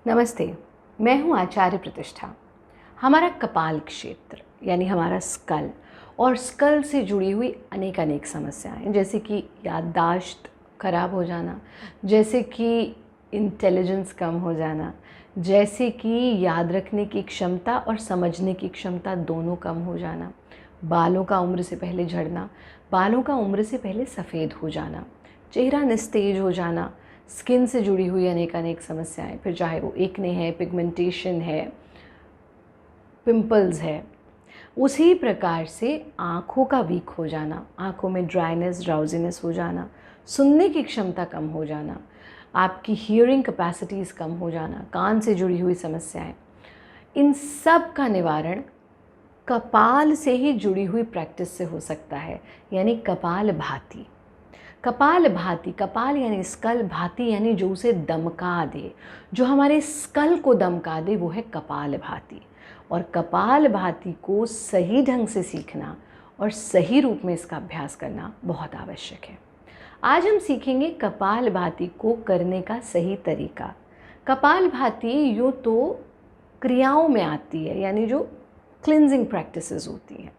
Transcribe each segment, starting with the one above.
नमस्ते, मैं हूँ आचार्य प्रतिष्ठा। हमारा कपाल क्षेत्र यानी हमारा स्कल और स्कल से जुड़ी हुई अनेक समस्याएं, जैसे कि याददाश्त खराब हो जाना, जैसे कि इंटेलिजेंस कम हो जाना, जैसे कि याद रखने की क्षमता और समझने की क्षमता दोनों कम हो जाना, बालों का उम्र से पहले झड़ना, बालों का उम्र से पहले सफ़ेद हो जाना, चेहरा निस्तेज हो जाना, स्किन से जुड़ी हुई अनेक समस्याएं, फिर चाहे वो एक्ने है, पिगमेंटेशन है, पिंपल्स है। उसी प्रकार से आँखों का वीक हो जाना, आँखों में ड्राइनेस, ड्राउजीनेस हो जाना, सुनने की क्षमता कम हो जाना, आपकी हियरिंग कैपेसिटीज़ कम हो जाना, कान से जुड़ी हुई समस्याएं, इन सब का निवारण कपाल से ही जुड़ी हुई प्रैक्टिस से हो सकता है, यानी कपाल भाती। कपाल भाती, कपाल यानी स्कल, भाती यानी जो उसे दमका दे, जो हमारे स्कल को दमका दे, वो है कपाल भाती। और कपाल भाती को सही ढंग से सीखना और सही रूप में इसका अभ्यास करना बहुत आवश्यक है। आज हम सीखेंगे कपाल भाती को करने का सही तरीका। कपाल भाती यूँ तो क्रियाओं में आती है, यानी जो क्लिनजिंग प्रैक्टिसेस होती हैं।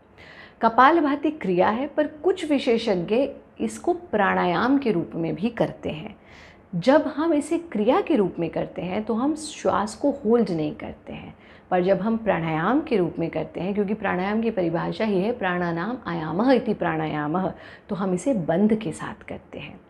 कपाल भाती क्रिया है, पर कुछ विशेषज्ञ इसको प्राणायाम के रूप में भी करते हैं। जब हम इसे क्रिया के रूप में करते हैं तो हम श्वास को होल्ड नहीं करते हैं, पर जब हम प्राणायाम के रूप में करते हैं, क्योंकि प्राणायाम की परिभाषा ही है प्राणानाम आयामः इति प्राणायामः, तो हम इसे बंध के साथ करते हैं।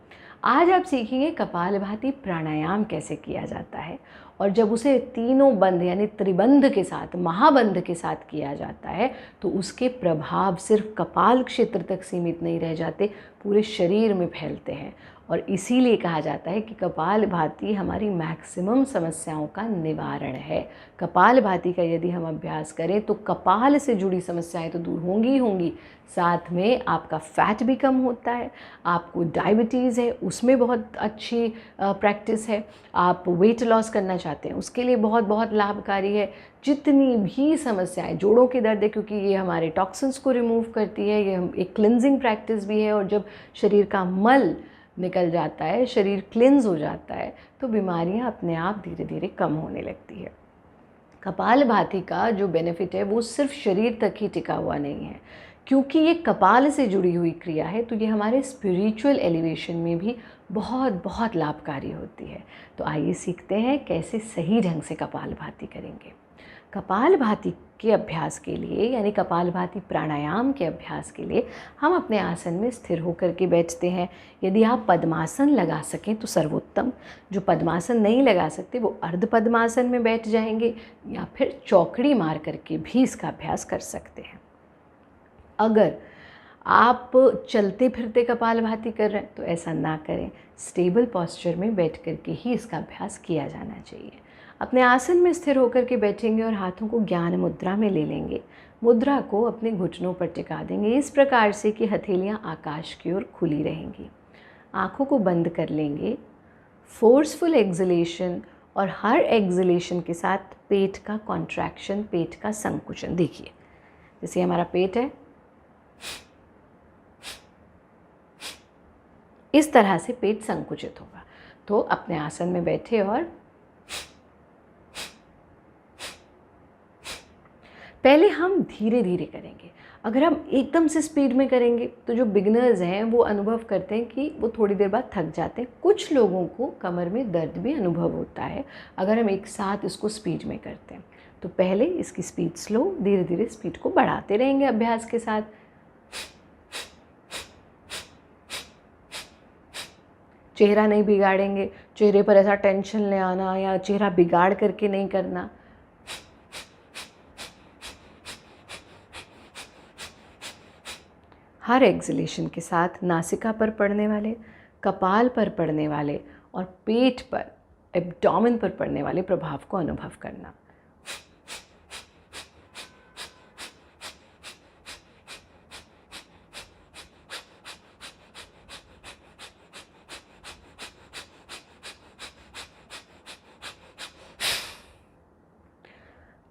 आज आप सीखेंगे कपालभाति प्राणायाम कैसे किया जाता है, और जब उसे तीनों बंध यानी त्रिबंध के साथ, महाबंध के साथ किया जाता है, तो उसके प्रभाव सिर्फ कपाल क्षेत्र तक सीमित नहीं रह जाते, पूरे शरीर में फैलते हैं। और इसीलिए कहा जाता है कि कपालभाति हमारी मैक्सिमम समस्याओं का निवारण है। कपालभाति का यदि हम अभ्यास करें तो कपाल से जुड़ी समस्याएं तो दूर होंगी ही होंगी, साथ में आपका फैट भी कम होता है, आपको डायबिटीज़ है उसमें बहुत अच्छी प्रैक्टिस है, आप वेट लॉस करना चाहते हैं उसके लिए बहुत लाभकारी है। जितनी भी समस्याएं, जोड़ों के दर्द है, क्योंकि ये हमारे टॉक्सिन्स को रिमूव करती है, ये एक क्लिनजिंग प्रैक्टिस भी है, और जब शरीर का मल निकल जाता है, शरीर क्लिन्स हो जाता है, तो बीमारियां अपने आप धीरे धीरे कम होने लगती है। कपालभाति का जो बेनिफिट है वो सिर्फ शरीर तक ही टिका हुआ नहीं है, क्योंकि ये कपाल से जुड़ी हुई क्रिया है, तो ये हमारे स्पिरिचुअल एलिवेशन में भी बहुत लाभकारी होती है। तो आइए सीखते हैं कैसे सही ढंग से कपालभाति करेंगे। कपालभाति के अभ्यास के लिए, यानी कपालभाति प्राणायाम के अभ्यास के लिए, हम अपने आसन में स्थिर होकर के बैठते हैं। यदि आप पद्मासन लगा सकें तो सर्वोत्तम। जो पद्मासन नहीं लगा सकते वो अर्ध पद्मासन में बैठ जाएंगे, या फिर चौकड़ी मार करके भी इसका अभ्यास कर सकते हैं। अगर आप चलते फिरते कपालभाति कर रहे हैं तो ऐसा ना करें, स्टेबल पॉस्चर में बैठ करके ही इसका अभ्यास किया जाना चाहिए। अपने आसन में स्थिर होकर के बैठेंगे और हाथों को ज्ञान मुद्रा में ले लेंगे। मुद्रा को अपने घुटनों पर टिका देंगे इस प्रकार से कि हथेलियां आकाश की ओर खुली रहेंगी। आँखों को बंद कर लेंगे। फोर्सफुल एक्सलेशन, और हर एक्सलेशन के साथ पेट का कॉन्ट्रैक्शन, पेट का संकुचन। देखिए जैसे हमारा पेट है, इस तरह से पेट संकुचित होगा। तो अपने आसन में बैठे और पहले हम धीरे धीरे करेंगे। अगर हम एकदम से स्पीड में करेंगे तो जो बिगनर्स हैं वो अनुभव करते हैं कि वो थोड़ी देर बाद थक जाते हैं। कुछ लोगों को कमर में दर्द भी अनुभव होता है अगर हम एक साथ इसको स्पीड में करते हैं। तो पहले इसकी स्पीड स्लो, धीरे धीरे स्पीड को बढ़ाते रहेंगे अभ्यास के साथ। चेहरा नहीं बिगाड़ेंगे, चेहरे पर ऐसा टेंशन ले आना या चेहरा बिगाड़ करके नहीं करना। हर एक्सलेशन के साथ नासिका पर पड़ने वाले, कपाल पर पड़ने वाले और पेट पर, एब्डोमेन पर पड़ने वाले प्रभाव को अनुभव करना।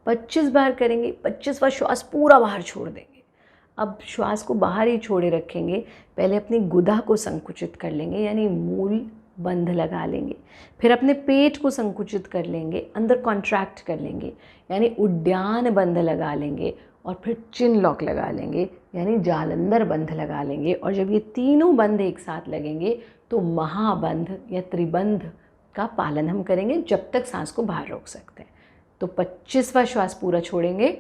पच्चीस बार करेंगे, 25वां श्वास पूरा बाहर छोड़ देंगे। अब श्वास को बाहर ही छोड़े रखेंगे। पहले अपनी गुदा को संकुचित कर लेंगे, यानी मूल बंध लगा लेंगे। फिर अपने पेट को संकुचित कर लेंगे, अंदर कॉन्ट्रैक्ट कर लेंगे यानी उड्डान बंध लगा लेंगे, और फिर चिन लॉक लगा लेंगे यानी जालंधर बंध लगा लेंगे। और जब ये तीनों बंध एक साथ लगेंगे तो महाबंध या त्रिबंध का पालन हम करेंगे जब तक सांस को बाहर रोक सकते हैं। तो 25वां श्वास पूरा छोड़ेंगे,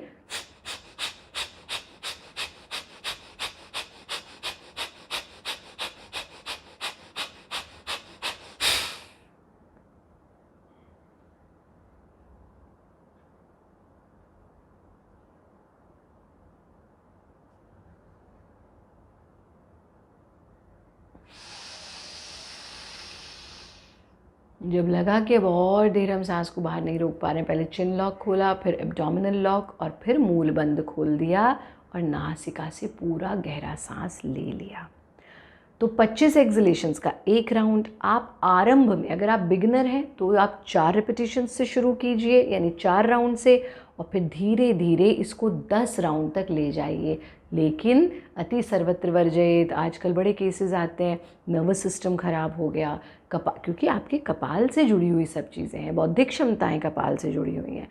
जब लगा कि अब और देर हम सांस को बाहर नहीं रोक पा रहे हैं, पहले चिन लॉक खोला, फिर एब्डोमिनल लॉक और फिर मूल बंद खोल दिया और नासिका से पूरा गहरा सांस ले लिया। तो 25 एक्सलेशंस का एक राउंड आप आरंभ में, अगर आप बिगिनर हैं तो आप 4 रिपीटिशंस से शुरू कीजिए यानी 4 राउंड से, और फिर धीरे धीरे इसको 10 राउंड तक ले जाइए। लेकिन अति सर्वत्र वर्जयेत, आजकल बड़े केसेस आते हैं नर्वस सिस्टम ख़राब हो गया, क्योंकि आपके कपाल से जुड़ी हुई सब चीज़ें हैं, बौद्धिक क्षमताएं कपाल से जुड़ी हुई हैं।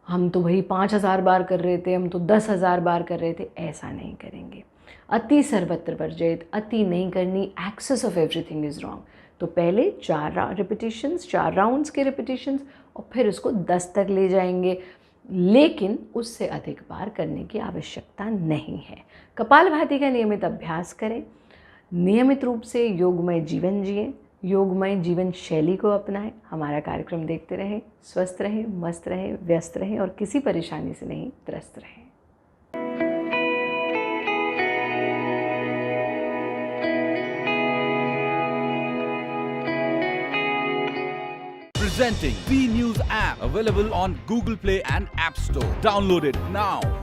हम तो भाई 5000 बार कर रहे थे, हम तो 10,000 बार कर रहे थे, ऐसा नहीं करेंगे। अति सर्वत्र वर्जयेत, अति नहीं करनी, excess of everything is wrong. तो पहले 4 रिपीटिशंस, 4 राउंड्स के रिपीटिशंस, और फिर उसको 10 तक ले जाएंगे, लेकिन उससे अधिक बार करने की आवश्यकता नहीं है। कपालभाति का नियमित अभ्यास करें, नियमित रूप से योगमय जीवन जिएं, योगमय जीवन शैली को अपनाएं। हमारा कार्यक्रम देखते रहें, स्वस्थ रहें, मस्त रहें, व्यस्त रहें और किसी परेशानी से नहीं त्रस्त रहें। Presenting V News app, available on Google Play and App Store. Download it now.